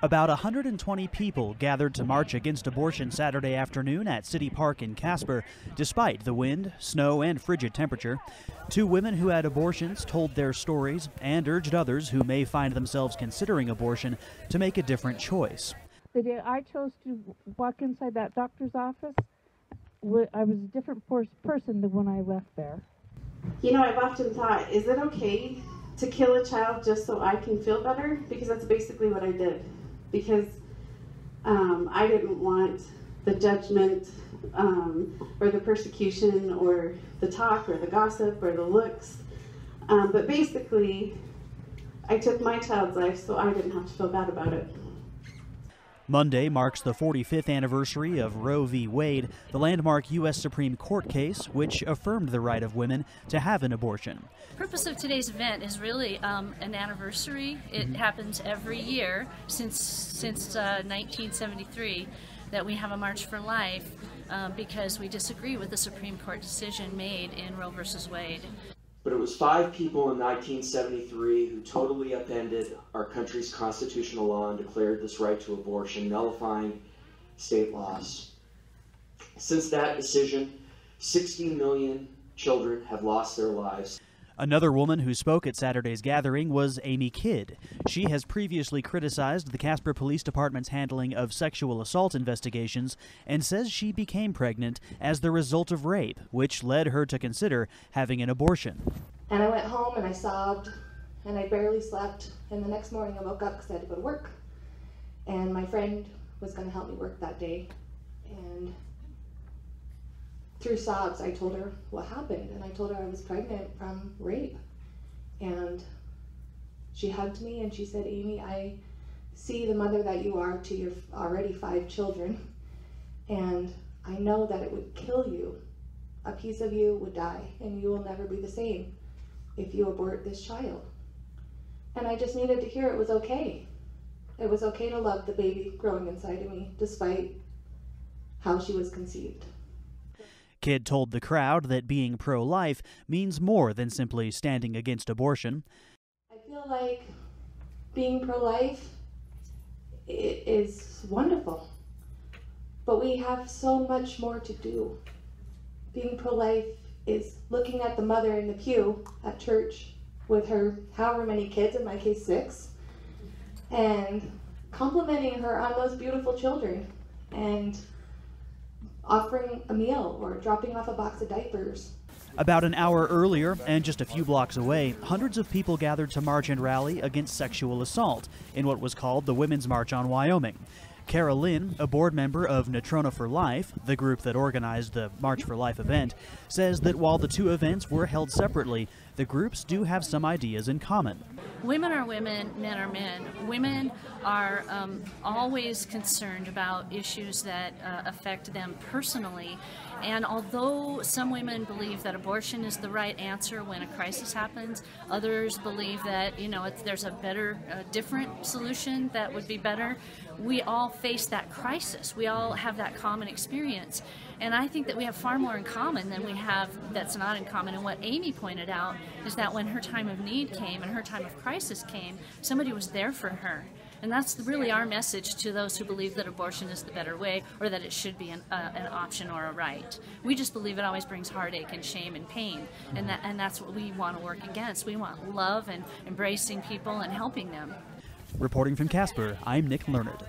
About 120 people gathered to march against abortion Saturday afternoon at City Park in Casper, despite the wind, snow, and frigid temperature. Two women who had abortions told their stories and urged others who may find themselves considering abortion to make a different choice. The day I chose to walk inside that doctor's office, I was a different person than when I left there. You know, I've often thought, is it okay to kill a child just so I can feel better? Because that's basically what I did. Because I didn't want the judgment or the persecution or the talk or the gossip or the looks. But basically, I took my child's life so I didn't have to feel bad about it. Monday marks the 45th anniversary of Roe v. Wade, the landmark U.S. Supreme Court case which affirmed the right of women to have an abortion. The purpose of today's event is really an anniversary. It happens every year since 1973 that we have a March for Life because we disagree with the Supreme Court decision made in Roe v. Wade. But it was 5 people in 1973 who totally upended our country's constitutional law and declared this right to abortion, nullifying state laws. Since that decision, 60 million children have lost their lives. Another woman who spoke at Saturday's gathering was Aimee Kidd. She has previously criticized the Casper Police Department's handling of sexual assault investigations and says she became pregnant as the result of rape, which led her to consider having an abortion. And I went home and I sobbed and I barely slept, and the next morning I woke up because I had to go to work. And my friend was going to help me work that day, and through sobs, I told her what happened, and I told her I was pregnant from rape. And she hugged me and she said, "Aimee, I see the mother that you are to your already 5 children, and I know that it would kill you. A piece of you would die, and you will never be the same if you abort this child." And I just needed to hear it was okay. It was okay to love the baby growing inside of me, despite how she was conceived. Kidd told the crowd that being pro-life means more than simply standing against abortion. I feel like being pro-life is wonderful, but we have so much more to do. Being pro-life is looking at the mother in the pew at church with her however many kids, in my case 6, and complimenting her on those beautiful children and offering a meal or dropping off a box of diapers. About an hour earlier, and just a few blocks away, hundreds of people gathered to march and rally against sexual assault in what was called the Women's March on Wyoming. Carol Lynn, a board member of R-Natrona for Life, the group that organized the March for Life event, says that while the two events were held separately, the groups do have some ideas in common. Women are women, men are men. Women are always concerned about issues that affect them personally. And although some women believe that abortion is the right answer when a crisis happens, others believe that, you know, there's a better, different solution that would be better. We all face that crisis. We all have that common experience. And I think that we have far more in common than we have that's not in common. And what Aimee pointed out is that when her time of need came and her time of crisis came, somebody was there for her. And that's really our message to those who believe that abortion is the better way or that it should be an option or a right. We just believe it always brings heartache and shame and pain, and that's what we want to work against. We want love and embracing people and helping them. Reporting from Casper, I'm Nick Learned.